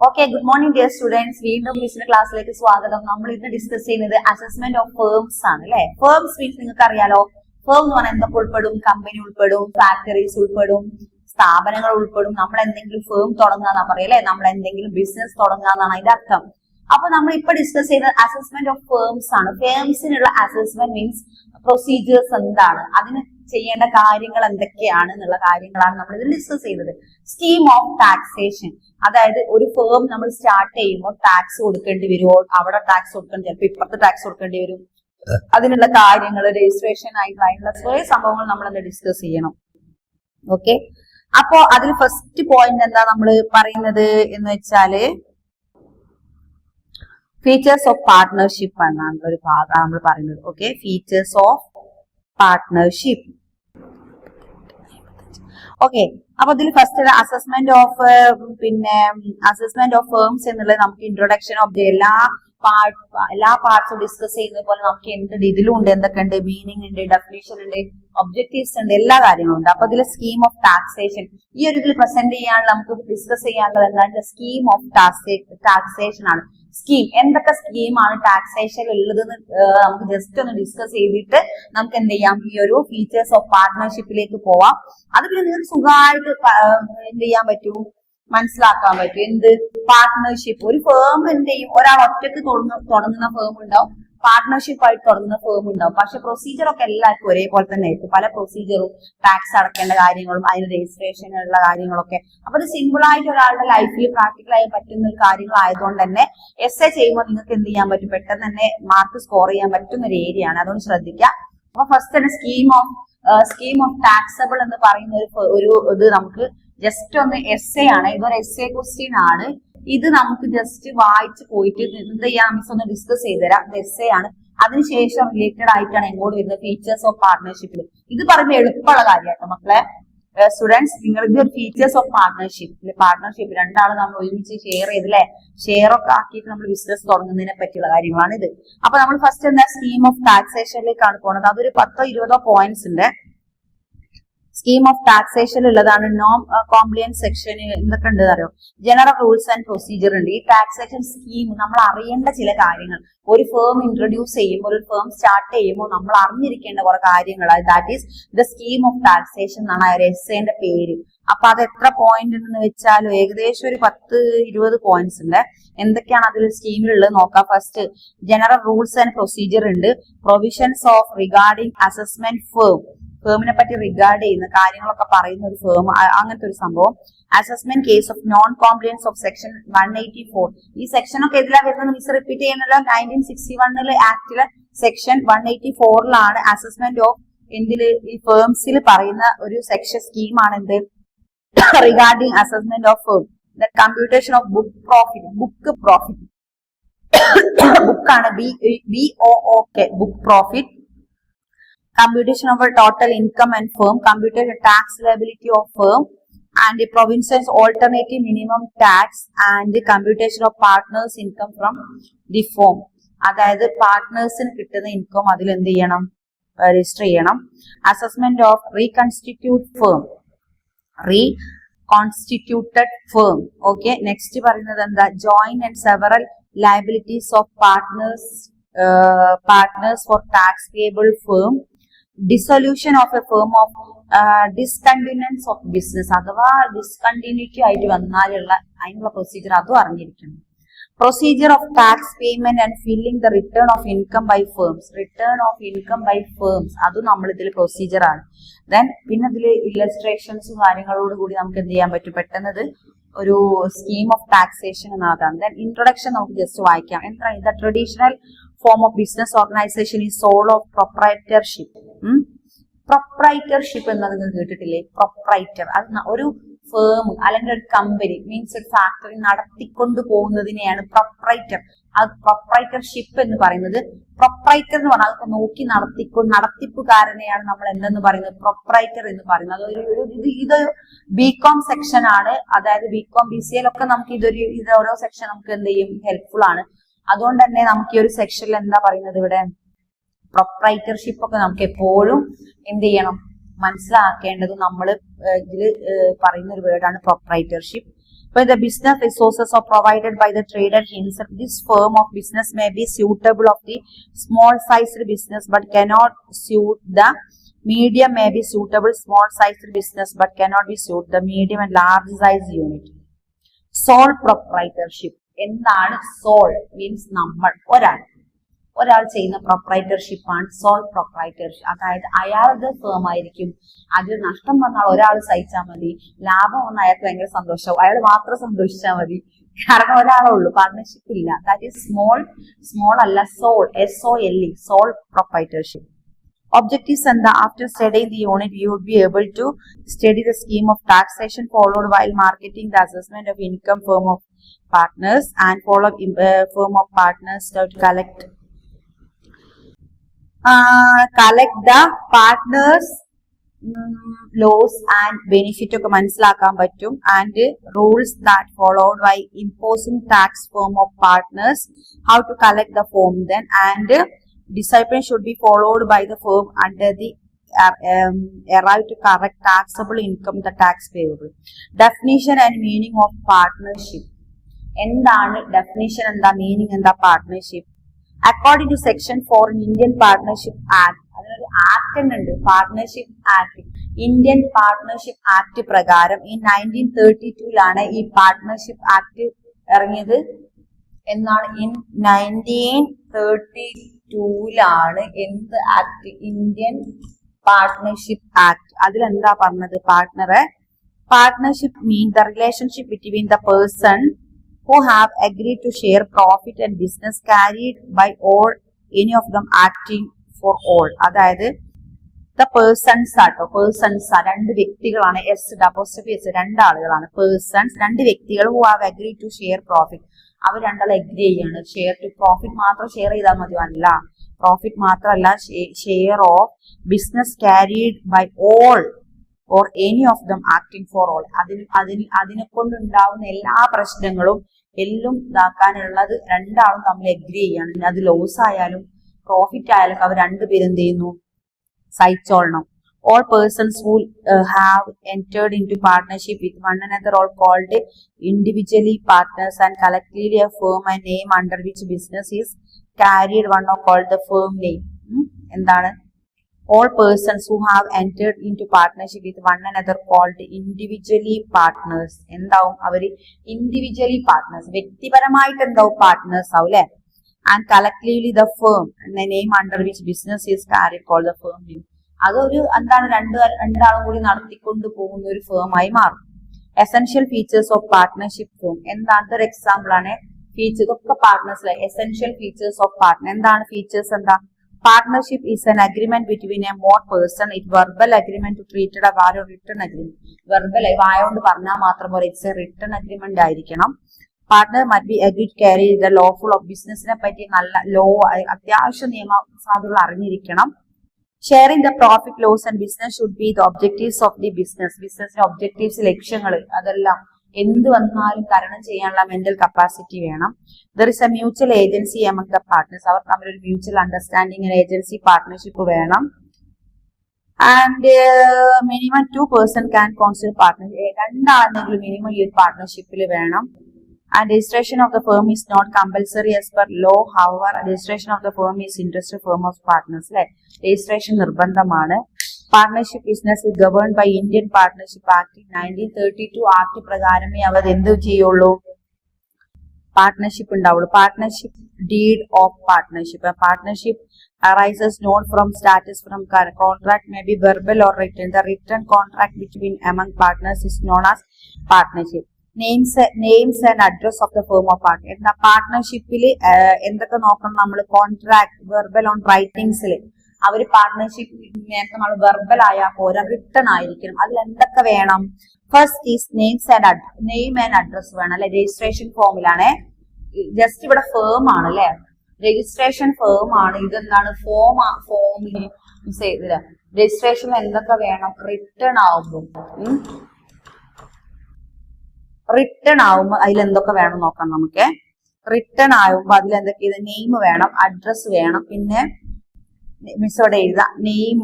Okay, good morning dear students. വീണ്ടും മിസ്സിന്റെ ക്ലാസ്സിലേക്ക് സ്വാഗതം. നമ്മൾ ഇന്ന് ഡിസ്കസ് ചെയ്യുന്നത് അസസ്മെന്റ് ഓഫ് ഫേംസ് ആണ് അല്ലെ. ഫേംസ് മീൻസ് നിങ്ങൾക്ക് അറിയാലോ, ഫേം എന്ന് പറഞ്ഞാൽ എന്തൊക്കെ ഉൾപ്പെടും? കമ്പനി ഉൾപ്പെടും, ഫാക്ടറീസ് ഉൾപ്പെടും, സ്ഥാപനങ്ങൾ ഉൾപ്പെടും. നമ്മൾ എന്തെങ്കിലും ഫേം തുടങ്ങാന്നാ പറയല്ലേ, നമ്മൾ എന്തെങ്കിലും ബിസിനസ് തുടങ്ങാന്നാണ് അതിന്റെ അർത്ഥം. അപ്പൊ നമ്മൾ ഇപ്പൊ ഡിസ്കസ് ചെയ്ത അസസ്മെന്റ് ഓഫ് ഫേംസ് ആണ്. ഫേംസിനുള്ള അസസ്മെന്റ് മീൻസ് പ്രൊസീജിയേഴ്സ് എന്താണ്, അതിന് ചെയ്യേണ്ട കാര്യങ്ങൾ എന്തൊക്കെയാണ് എന്നുള്ള കാര്യങ്ങളാണ് നമ്മൾ ഇതിൽ ഡിസ്കസ് ചെയ്തത്. സ്കീം ഓഫ് ടാക്സേഷൻ, അതായത് ഒരു ഫേം നമ്മൾ സ്റ്റാർട്ട് ചെയ്യുമ്പോൾ ടാക്സ് കൊടുക്കേണ്ടി വരുമോ, അവിടെ ടാക്സ് കൊടുക്കേണ്ടി, ചിലപ്പോൾ ഇപ്പുറത്ത് ടാക്സ് കൊടുക്കേണ്ടി വരും. അതിനുള്ള കാര്യങ്ങൾ, രജിസ്ട്രേഷൻ ആയിട്ടുള്ള കുറേ സംഭവങ്ങൾ നമ്മൾ എന്താ ഡിസ്കസ് ചെയ്യണം. ഓക്കെ, അപ്പോ അതിൽ ഫസ്റ്റ് പോയിന്റ് എന്താ നമ്മൾ പറയുന്നത് എന്ന് വെച്ചാല് ഫീച്ചേഴ്സ് ഓഫ് പാർട്ട്ണർഷിപ്പ് എന്നാണ് ഒരു ഭാഗം നമ്മൾ പറയുന്നത്. Okay, features of partnership. Okay, അപ്പൊ ഇതിൽ first assessment of assessment of firms എന്നുള്ളത് നമുക്ക് ഇൻട്രൊഡക്ഷൻ ഓഫ് ദി എല്ലാ പാർട്സും ഡിസ്കസ് ചെയ്യുന്നത് പോലെ നമുക്ക് എന്തുണ്ട്, ഇതിലും ഉണ്ട്, എന്തൊക്കെ ഉണ്ട്, മീനിങ് ഉണ്ട്, ഡെഫിനിഷൻ ഉണ്ട്, ഒബ്ജക്റ്റീവ്സ് ഉണ്ട്, എല്ലാ കാര്യങ്ങളും ഉണ്ട്. അപ്പൊ ഇതിൽ സ്കീം ഓഫ് ടാക്സേഷൻ ഈ ഒരു ഇതിൽ പ്രസന്റ് ചെയ്യാനുള്ള നമുക്ക് ഡിസ്കസ് ചെയ്യാനുള്ളത് എന്താണ്? സ്കീം ഓഫ് ടാക്സേഷൻ ആണ്. സ്കീം, എന്തൊക്കെ സ്കീമാണ് ടാക്സേഷൻ ഉള്ളതെന്ന് നമുക്ക് ജസ്റ്റ് ഒന്ന് ഡിസ്കസ് ചെയ്തിട്ട് നമുക്ക് എന്ത് ചെയ്യാം, ഈ ഒരു ഫീച്ചേഴ്സ് ഓഫ് പാർട്ട്ണർഷിപ്പിലേക്ക് പോവാം. അത് പിന്നെ നിങ്ങൾക്ക് സുഖമായിട്ട് എന്ത് ചെയ്യാൻ പറ്റും, മനസ്സിലാക്കാൻ പറ്റും. എന്ത് പാർട്ട്ണർഷിപ്പ്, ഒരു ഫേം എന്ത് ചെയ്യും, ഒരാൾ ഒറ്റയ്ക്ക് തുടങ്ങുന്ന ഫേം ഉണ്ടാവും, പാർട്ട്ണർഷിപ്പ് ആയിട്ട് തുടങ്ങുന്ന ഫേം ഉണ്ടാവും. പക്ഷെ പ്രൊസീജിയർ ഒക്കെ എല്ലാവർക്കും ഒരേപോലെ തന്നെ ആയിരിക്കും. പല പ്രൊസീജിയറും, ടാക്സ് അടക്കേണ്ട കാര്യങ്ങളും അതിന് രജിസ്ട്രേഷനുള്ള കാര്യങ്ങളൊക്കെ. അപ്പൊ അത് സിമ്പിൾ ആയിട്ട് ഒരാളുടെ ലൈഫിൽ പ്രാക്ടിക്കലായി പറ്റുന്ന ഒരു കാര്യങ്ങളായതുകൊണ്ട് തന്നെ എസ്എ ചെയ്യുമ്പോൾ നിങ്ങൾക്ക് എന്ത് ചെയ്യാൻ പറ്റും, പെട്ടെന്ന് തന്നെ മാർക്ക് സ്കോർ ചെയ്യാൻ പറ്റുന്ന ഒരു ഏരിയ ആണ്. അതുകൊണ്ട് ശ്രദ്ധിക്കുക. അപ്പൊ ഫസ്റ്റ് തന്നെ സ്കീം ഓഫ് ടാക്സബിൾ എന്ന് പറയുന്ന ഒരു ഇത് നമുക്ക് ജസ്റ്റ് ഒന്ന് എസ്എ ആണ്. ഇതൊരു എസ്എ ക്വസ്റ്റ്യൻ ആണ്. ഇത് നമുക്ക് ജസ്റ്റ് വായിച്ച് പോയിട്ട് എന്ത് ചെയ്യാം, മിസ് ഒന്ന് ഡിസ്കസ് ചെയ്തുതരാം. ഇത് എസ്എ ആണ്. അതിനുശേഷം റിലേറ്റഡ് ആയിട്ടാണ് എങ്ങോട്ട് വരുന്നത്, ഫീച്ചേഴ്സ് ഓഫ് പാർട്ട്ണർഷിപ്പിൽ. ഇത് പറയുമ്പോൾ എളുപ്പമുള്ള കാര്യമാട്ടോ മക്കളെ. സ്റ്റുഡൻസ്, നിങ്ങൾ ഇത് ഫീച്ചേഴ്സ് ഓഫ് പാർട്ട്ണർഷിപ്പ് രണ്ടാളും നമ്മൾ ഒരുമിച്ച് ഷെയർ ചെയ്തില്ലേ, ഷെയർ ഒക്കെ ആക്കിയിട്ട് നമ്മൾ ബിസിനസ് തുടങ്ങുന്നതിനെ പറ്റിയുള്ള കാര്യങ്ങളാണ് ഇത്. അപ്പൊ നമ്മൾ ഫസ്റ്റ് എന്താ, സ്കീം ഓഫ് ടാക്സേഷനിലേക്കാണ് പോകുന്നത്. അതൊരു 10-20 പോയിന്റ്സ് ഉണ്ട്. സ്കീം ഓഫ് ടാക്സേഷൻ ഉള്ളതാണ്. നോൺ കോംപ്ലിയൻസ് സെക്ഷൻ എന്തൊക്കെ ഉണ്ട് അറിയോ, ജനറൽ റൂൾസ് ആൻഡ് പ്രൊസീജിയർ ഉണ്ട്. ഈ ടാക്സേഷൻ സ്കീം നമ്മൾ അറിയേണ്ട ചില കാര്യങ്ങൾ, ഒരു ഫേം ഇൻട്രൊഡ്യൂസ് ചെയ്യുമ്പോൾ, ഒരു ഫേം സ്റ്റാർട്ട് ചെയ്യുമ്പോൾ നമ്മൾ അറിഞ്ഞിരിക്കേണ്ട കുറെ കാര്യങ്ങൾ, that is the scheme of taxation എന്നാണ് ഒരു എസ്സേന്റെ പേര്. അപ്പൊ അത് എത്ര പോയിന്റ് ഉണ്ടെന്ന് വെച്ചാൽ ഏകദേശം ഒരു 10-20 പോയിന്റ്സ് ഉണ്ട്. എന്തൊക്കെയാണ് അതിൽ സ്കീമിലുള്ളത് നോക്കാം. First general rules and procedure ഉണ്ട്. പ്രൊവിഷൻസ് ഓഫ് റിഗാർഡിംഗ് അസസ്മെന്റ് ഫേമിനെ പറ്റി റിഗാർഡ് ചെയ്യുന്ന കാര്യങ്ങളൊക്കെ പറയുന്ന ഒരു ഫേം, അങ്ങനത്തെ ഒരു സംഭവം. Assessment case of non compliance of section 184. ഈ സെക്ഷൻ ഒക്കെ എതിലാ വരുന്നത് മിസ് റിപ്പീറ്റ് ചെയ്യുന്നല്ലോ. 1961 ആക്ടിലെ സെക്ഷൻ 184 അസസ്മെന്റ് ഓഫ് എന്തില്, ഈ ഫേംസിൽ പറയുന്ന ഒരു സെക്ഷൻ സ്കീമാണ് എന്ത്, regarding assessment of firm. Computation of book profit ബുക്കാണ് BOOK, book profit. Computation of a total income and firm, computation tax liability of firm, and the province's alternative minimum tax, and the computation of partners income from the firm. അതായത് പാർട്ട്നേഴ്സിന് കിട്ടുന്ന income അതിൽ എന്ത് ചെയ്യണം, register ചെയ്യണം. Assessment of reconstituted firm. Okay, next പറയുന്നത് എന്താ, joint and several liabilities of partners for tax payable firm. Dissolution of a firm of discontinuance of business, അഥവാ discontinuity ആയിട്ട് വന്നാലുള്ള അതിനുള്ള പ്രൊസീജിയർ അതും അറിഞ്ഞിരിക്കണം. Procedure of tax payment and filling the return of income by firms, അതും നമ്മൾ ഇതിൽ procedure ആണ്. ദെൻ പിന്നെ ഇതിൽ ഇല്ലസ്ട്രേഷൻസും കാര്യങ്ങളോട് കൂടി നമുക്ക് എന്ത് ചെയ്യാൻ പറ്റും, പെട്ടെന്നത് ഒരു സ്കീം ഓഫ് ടാക്സേഷൻ എന്നതാണ്. ദെൻ ഇൻട്രൊഡക്ഷൻ നമുക്ക് ജസ്റ്റ് വായിക്കാം. എന്താണ് the traditional form of business organisation ഈ സോൾ ഓഫ് പ്രൊപ്രൈറ്റർഷിപ്പ്. പ്രൊപ്രൈറ്റർഷിപ്പ് എന്ന് നിങ്ങൾ കേട്ടിട്ടില്ലേ? പ്രൊപ്രൈറ്റർ, അത് ഒരു ഫേം അല്ലെങ്കിൽ ഒരു കമ്പനി മീൻസ് ഒരു ഫാക്ടറി നടത്തിക്കൊണ്ടു പോകുന്നതിനെയാണ് പ്രൊപ്രൈറ്റർ. അത് പ്രൊപ്രൈറ്റർഷിപ്പ് എന്ന് പറയുന്നത്. പ്രൊപ്രൈറ്റർ എന്ന് പറഞ്ഞാൽ അതൊക്കെ നോക്കി നടത്തിപ്പുകാരനെയാണ് നമ്മൾ എന്തെന്ന് പറയുന്നത്, പ്രൊപ്രൈറ്റർ എന്ന് പറയുന്നത്. ഇതൊരു BCom സെക്ഷൻ ആണ്. അതായത് BCom BCA ഒക്കെ നമുക്ക് ഇത് ഓരോ സെക്ഷൻ നമുക്ക് എന്ത് ചെയ്യും, ഹെൽപ്ഫുൾ ആണ്. അതുകൊണ്ട് തന്നെ നമുക്ക് ഈ ഒരു സെക്ഷനിൽ എന്താ പറയുന്നത്, ഇവിടെ പ്രൊപ്രൈറ്റർഷിപ്പ് ഒക്കെ നമുക്ക് എപ്പോഴും എന്ത് ചെയ്യണം, മനസ്സിലാക്കേണ്ടത് നമ്മൾ ഇതിൽ പറയുന്ന ഒരു വേർഡാണ് proprietorship. When the business resources are provided by the trader himself, this form of business may be suitable of the small-sized business but cannot suit the medium. May be suitable small-sized business but cannot be suit the medium and large-sized unit. Sole proprietorship. എന്താണ് soul? Means നമ്മൾ, ഒരാൾ ചെയ്യുന്ന proprietorship ആണ് soul proprietorship. അതായത് അയാളുടെ firm ആയിരിക്കും. അതിൽ നഷ്ടം വന്നാൽ ഒരാൾ സഹിച്ചാൽ മതി, ലാഭം വന്നാൽ അയാൾക്ക് ഭയങ്കര സന്തോഷവും, അയാൾ മാത്രം സന്തോഷിച്ചാൽ മതി. കാരണം ഒരാളേ ഉള്ളൂ, പാർട്ട്ണർഷിപ്പ് ഇല്ല. ദാറ്റ് ഈസ് സ്മോൾ അല്ല, sole, SOLE, sole proprietorship. Objectives and after studying the unit, you would be able to study the scheme of taxation followed while marketing the assessment of income firm of partners and follow firm of partners to collect the partners loss and benefit ഒക്കെ മനസ്സിലാക്കാൻ പറ്റും. And rules that followed by imposing tax form of partners, how to collect the form then, and discipline should be followed by the firm under the arrive to correct taxable income, the tax payable. Definition and meaning of partnership. എന്താണ് definition, എന്താ meaning, എന്താ partnership? According to section 4 Indian partnership act, അതിനൊരു act ഉണ്ട്, partnership act. Indian partnership act പ്രകാരം ഈ 1932 ഈ partnership act ഇറങ്ങിയത്. എന്നാണ്? ഇൻ 1932 എന്ത് ആക്ട്? Indian partnership act. അതിലെന്താ പറഞ്ഞത്? Partnership mean the relationship between the person who have agreed to share profit and business carried by all, any of them acting for all. അതായത് the persons ആട്ടോ, persons രണ്ട് വ്യക്തികളാണ്, രണ്ടാളുകളാണ് persons, രണ്ട് വ്യക്തികൾ who have agreed to share profit. അവർ രണ്ടാളും agree ചെയ്യാണ്. Share to profit മാത്രം share ചെയ്താൽ മതി, അല്ല, പ്രോഫിറ്റ് മാത്രമല്ല, share of business carried by all or any of them acting for all. അതിനെ കൊണ്ടുണ്ടാവുന്ന എല്ലാ പ്രശ്നങ്ങളും എല്ലാം ഇതാക്കാനുള്ളത് രണ്ടാളും തമ്മിൽ എഗ്രി ചെയ്യാണ്. അത് ലോസ് ആയാലും പ്രോഫിറ്റ് ആയാലും അവർ രണ്ടുപേരും എന്ത് ചെയ്യുന്നു? സഹിച്ചോളണം. All persons who have entered into partnership with one another are called individually partners and collectively a firm and name under which business is carried one are called the firm name. എന്താണ്? All persons who have entered into partnership with one another called individually partners. എന്താവും? അവര് individually partners, വ്യക്തിപരമായിട്ട് എന്താവും? Partners ആവും, അല്ലെ? And collectively the firm and the name under which business is carried called the firm name. അതൊരു എന്താണ്? രണ്ടാളും കൂടി നടത്തിക്കൊണ്ട് പോകുന്ന ഒരു ഫേമായി മാറും. Essential features of partnership firm. എന്താണ്? ഒരു എക്സാമ്പിൾ ആണ്. ഫീച്ചേഴ്സ് ഒക്കെ partners, essential features of partner. എന്താണ് ഫീച്ചേഴ്സ്? എന്താ? Partnership is an agreement between a more person. It verbal agreement to treated a value return agreement. Verbal വായോണ്ട് പറഞ്ഞാൽ മാത്രം പോലെ, ഇറ്റ്സ് എ റിട്ടേൺ അഗ്രിമെന്റ് ആയിരിക്കണം. Partner must be agree to carry the lawful of ബിസിനസിനെ പറ്റി നല്ല law, അത്യാവശ്യം നിയമ സാധുക്കൾ അറിഞ്ഞിരിക്കണം. Sharing the profit, loss and business should be the objectives of the business. ബിസിനസിന്റെ ഒബ്ജക്റ്റീവ്സ്, ലക്ഷ്യങ്ങൾ, അതെല്ലാം എന്ത് വന്നാലും തരണം ചെയ്യാനുള്ള മെന്റൽ കപ്പാസിറ്റി വേണം. There is a mutual agency among the partners. അവർ തമ്മിൽ ഒരു മ്യൂച്വൽ അണ്ടർസ്റ്റാൻഡിങ്, ഏജൻസി പാർട്ട്ണർഷിപ്പ് വേണം. And minimum 2 persons can constitute partnership. രണ്ടാളെങ്കിലും മിനിമം ഈ പാർട്ട്ണർഷിപ്പിൽ വേണം. And registration of the firm is not compulsory as per law. However, registration of the firm is interested firm of partners. Registration നിർബന്ധമാണ്. Partnership business is governed by Indian Partnership Act 1932. Act പ്രകാരമേ അവർ എന്ത് ചെയ്യുള്ളൂ? Partnership ഉണ്ടാവുള്ളൂ. Partnership deed of partnership. Partnership arises not from status from contract, may be verbal or written. The written contract between among partners is known as partnership. Names and address of the firm of partner. എന്താ പാർട്ട്ണർഷിപ്പിൽ എന്തൊക്കെ നോക്കണം നമ്മൾ? Contract, verbal on റൈറ്റിംഗ്സിൽ അവര് partnership നേരത്തെ നമ്മൾ verbal ആയാൽ പോരാ, written ആയിരിക്കണം. അതിൽ എന്തൊക്കെ വേണം? First is name and address വേണം, അല്ലെ? രജിസ്ട്രേഷൻ ഫോമിലാണ്. ജസ്റ്റ് ഇവിടെ ഫേം ആണ്, അല്ലെ? രജിസ്ട്രേഷൻ ഫേം ആണ്. ഇതെന്താണ്? ഫോമിൽ രജിസ്ട്രേഷനിൽ എന്തൊക്കെ വേണം? റിട്ടേൺ ആവുമ്പോ അതിലെന്തൊക്കെ വേണം നോക്കാം നമുക്ക്. റിട്ടേൺ ആവുമ്പോ അതിലെന്തൊക്കെ? നെയിം വേണം, അഡ്രസ് വേണം, പിന്നെ മിസ്സോടെ എഴുതാം. Name,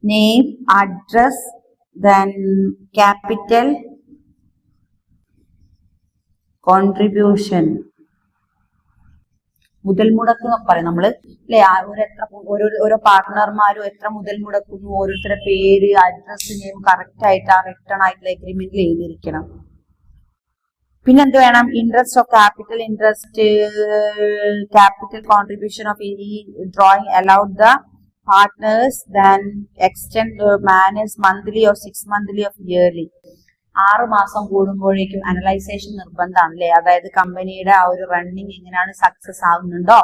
name, address, then capital, contribution. മുതൽ മുടക്ക് എന്നൊക്കെ പറയും നമ്മള് അല്ലെ. ഓരോ പാർട്ട്ണർമാരും എത്ര മുതൽ മുടക്കുന്നു, ഓരോരുത്തരുടെ പേര്, അഡ്രസ്, നെയിം കറക്റ്റ് ആയിട്ട് ആ റിട്ടേൺ ആയിട്ടുള്ള എഗ്രിമെന്റിൽ എഴുതിയിരിക്കണം. പിന്നെന്ത് വേണം? Interest of capital, interest, capital contribution of ഈ drawing allowed the partners, then extend manage monthly or 6 monthly of yearly. 6 മാസം കൂടുമ്പോഴേക്കും അനലൈസേഷൻ നിർബന്ധമാണ് അല്ലെ. അതായത് കമ്പനിയുടെ ആ ഒരു റണ്ണിങ് എങ്ങനെയാണ്, സക്സസ് ആകുന്നുണ്ടോ,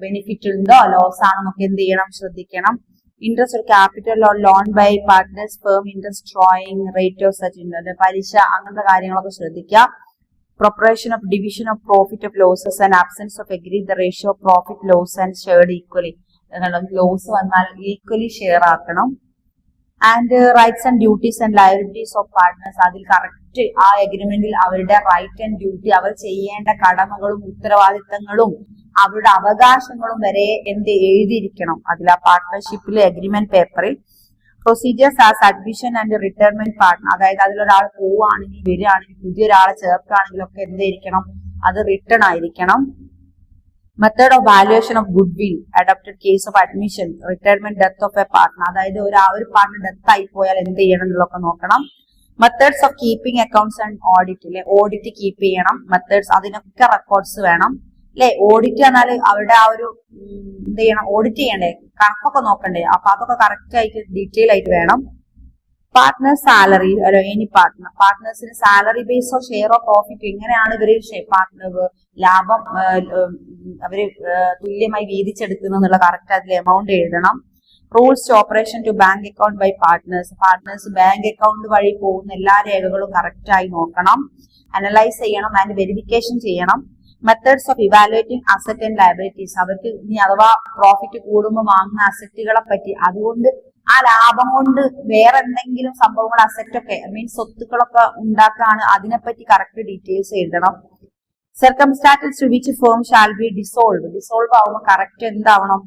ബെനിഫിറ്റ് ഉണ്ടോ, ലോസ് ആണോ എന്നൊക്കെ എന്ത് ചെയ്യണം, ശ്രദ്ധിക്കണം. Interest of capital or loan by partners firm, interest drawing, rate of such, പലിശ, അങ്ങനത്തെ കാര്യങ്ങളൊക്കെ ശ്രദ്ധിക്കുക. Preparation of division of profit of losses and absence of agreed the ratio of profit, loss and shared equally. Loss വന്നാൽ equally share ആക്കണം. And rights and duties and liabilities of partners, അതിൽ correct ആ എഗ്രിമെന്റിൽ അവരുടെ right and duty, അവർ ചെയ്യേണ്ട കടമകളും ഉത്തരവാദിത്തങ്ങളും അവരുടെ അവകാശങ്ങളും വരെ എന്ത് എഴുതിയിരിക്കണം അതിൽ ആ പാർട്ട്ണർഷിപ്പിലെ എഗ്രിമെന്റ് പേപ്പറിൽ. Procedures as admission and retirement partner, അതായത് അതിലൊരാൾ പോവുകയാണെങ്കിൽ, വരികയാണെങ്കിൽ, പുതിയൊരാളെ ചേർക്കുകയാണെങ്കിലൊക്കെ എന്തായിരിക്കണം, അത് റിട്ടേൺ ആയിരിക്കണം. Method of valuation of good will adopted case of admission, retirement, death of A partner, അതായത് ഒരു പാർട്ട്ണർ ഡെത്ത് ആയി പോയാൽ എന്ത് ചെയ്യണം എന്നുള്ളതൊക്കെ നോക്കണം. Methods of keeping accounts and audit അല്ലെ, ഓഡിറ്റ് കീപ്പ് ചെയ്യണം. മെത്തേഡ്സ്, അതിനൊക്കെ റെക്കോർഡ്സ് വേണം അല്ലെ. ഓഡിറ്റ് എന്നാൽ അവരുടെ ആ ഒരു എന്ത് ചെയ്യണം, ഓഡിറ്റ് ചെയ്യണ്ടേ, കണക്കൊക്കെ നോക്കണ്ടേ, അപ്പൊ അതൊക്കെ കറക്റ്റ് ആയിട്ട് ഡീറ്റെയിൽ ആയിട്ട് വേണം. പാർട്ട്നർ സാലറി, എനി പാർട്ട്നേഴ്സിന് സാലറി ബേസോ ഷെയറോ പ്രോഫിറ്റ്, എങ്ങനെയാണ് ഇവര് ലാഭം അവര് തുല്യമായി വീതിച്ചെടുക്കുന്നത് എന്നുള്ള കറക്റ്റ് അതിൽ എമൗണ്ട് എഴുതണം. Rules to operation to bank account by partners bank account വഴി പോകുന്ന എല്ലാ രേഖകളും കറക്റ്റ് ആയി നോക്കണം. അനലൈസ് ചെയ്യണം ആൻഡ് വെരിഫിക്കേഷൻ ചെയ്യണം. Methods of evaluating asset and liabilities, അവർക്ക് ഇനി അഥവാ പ്രോഫിറ്റ് കൂടുമ്പോൾ വാങ്ങുന്ന അസറ്റുകളെ പറ്റി, അതുകൊണ്ട് ആ ലാഭം കൊണ്ട് വേറെ എന്തെങ്കിലും സംഭവങ്ങൾ, അസറ്റൊക്കെ മീൻസ് സ്വത്തുക്കളൊക്കെ ഉണ്ടാക്കാണ്, അതിനെപ്പറ്റി കറക്റ്റ് ഡീറ്റെയിൽസ് എഴുതണം. Circumstances to which firm shall be dissolve ആവുമ്പോൾ കറക്റ്റ് എന്താവണം,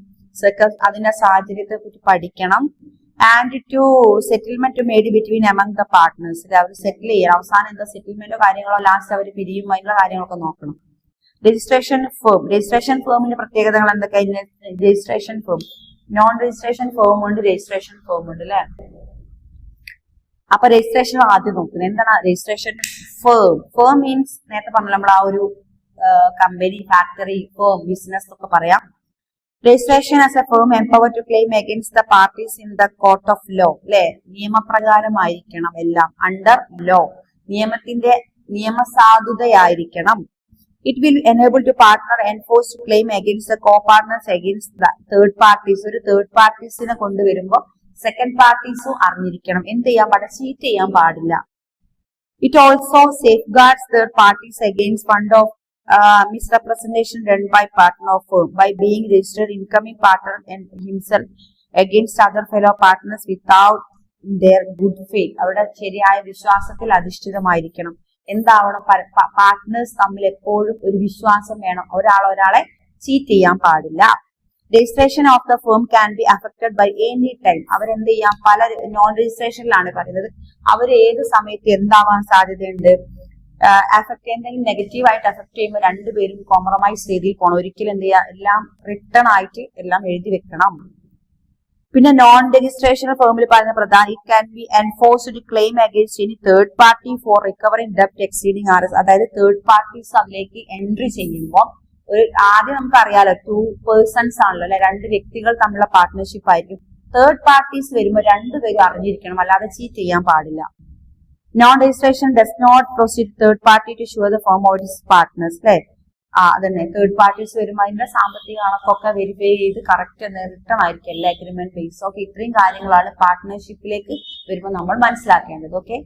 അതിന്റെ സാഹചര്യത്തെ പറ്റി പഠിക്കണം. And to settlement made between among the partners, അവർ സെറ്റിൽ ചെയ്യണം, അവസാനം എന്താ സെറ്റിൽമെന്റോ കാര്യങ്ങളോ, ലാസ്റ്റ് അവർ പിരിയും, അതിനുള്ള കാര്യങ്ങളൊക്കെ നോക്കണം. രജിസ്ട്രേഷൻ ഫേമിന്റെ പ്രത്യേകതകൾ എന്തൊക്കെയാണ്? Registration firm, non registration firm ഉണ്ട്, രജിസ്ട്രേഷൻ ഫേം ഉണ്ട് അല്ലെ. അപ്പൊ രജിസ്ട്രേഷൻ ആദ്യം നോക്കുന്നത് എന്താണ്? രജിസ്ട്രേഷൻ ഫേം മീൻസ് നേരത്തെ പറഞ്ഞ നമ്മൾ ആ ഒരു കമ്പനി, ഫാക്ടറി, ഫേം, ബിസിനസ് ഒക്കെ പറയാം. Registration as a firm empower to claim against the parties in the court of law അല്ലെ. നിയമപ്രകാരമായിരിക്കണം എല്ലാം, അണ്ടർ ലോ, നിയമത്തിന്റെ നിയമസാധുതയായിരിക്കണം. It will enable to partner enforce to claim against the co-partners against the third parties. ഒരു third പാർട്ടീസിനെ കൊണ്ടുവരുമ്പോൾ second പാർട്ടീസും അറിഞ്ഞിരിക്കണം. എന്ത് ചെയ്യാൻ പാടില്ല? ചീറ്റ് ചെയ്യാൻ പാടില്ല. It also safeguards third parties against fund of misrepresentation done by partner of firm by being registered incoming partner and himself against other fellow partners without their good faith. അവരുടെ ശരിയായ വിശ്വാസത്തിൽ അധിഷ്ഠിതമായിരിക്കണം. എന്താവണം? Partners തമ്മിൽ എപ്പോഴും ഒരു വിശ്വാസം വേണം, ഒരാളെ ചീറ്റ് ചെയ്യാൻ പാടില്ല. Registration of the firm can be affected by any time. അവരെന്ത് ചെയ്യാം? പല നോൺ രജിസ്ട്രേഷനിലാണ് പറയുന്നത്, അവർ ഏത് സമയത്ത് എന്താവാൻ സാധ്യതയുണ്ട്? അഫക്ട് എന്തെങ്കിലും നെഗറ്റീവായിട്ട് അഫക്ട് ചെയ്യുമ്പോൾ രണ്ടുപേരും കോംപ്രമൈസ് രീതിയിൽ പോകണം. ഒരിക്കലും എന്ത് ചെയ്യുക, എല്ലാം റിട്ടേൺ ആയിട്ട് എല്ലാം എഴുതി വെക്കണം. പിന്നെ നോൺ രജിസ്ട്രേഷൻ ഫേമിൽ പറയുന്ന പ്രധാന, it can be enforced claim against any third party for recovering ഡെപ്റ്റ് എക്സീഡിംഗ് RS. അതായത് തേർഡ് പാർട്ടീസ് അതിലേക്ക് എൻട്രി ചെയ്യുമ്പോൾ ആദ്യം നമുക്ക് അറിയാലോ 2 പേഴ്സൺസ് ആണല്ലോ അല്ലെ, 2 വ്യക്തികൾ തമ്മിലുള്ള പാർട്ട്ണർഷിപ്പ് ആയിരിക്കും. തേർഡ് പാർട്ടീസ് വരുമ്പോൾ രണ്ടുപേരും അറിഞ്ഞിരിക്കണം, അല്ലാതെ ചീറ്റ് ചെയ്യാൻ പാടില്ല. Non registration does not proceed third party to sure the firm of his partners അല്ലെ. അതന്നെ, തേർഡ് പാർട്ടീസ് വരുമ്പോൾ അതിന്റെ സാമ്പത്തിക കണക്കൊക്കെ വെരിഫൈ ചെയ്ത് കറക്റ്റ് റിട്ടേൺ ആയിരിക്കും എല്ലാ അഗ്രിമെന്റ് ബേസ്. ഓക്കെ, ഇത്രയും കാര്യങ്ങളാണ് പാർട്ട്ണർഷിപ്പിലേക്ക് വരുമ്പോൾ നമ്മൾ മനസ്സിലാക്കേണ്ടത്. ഓക്കെ.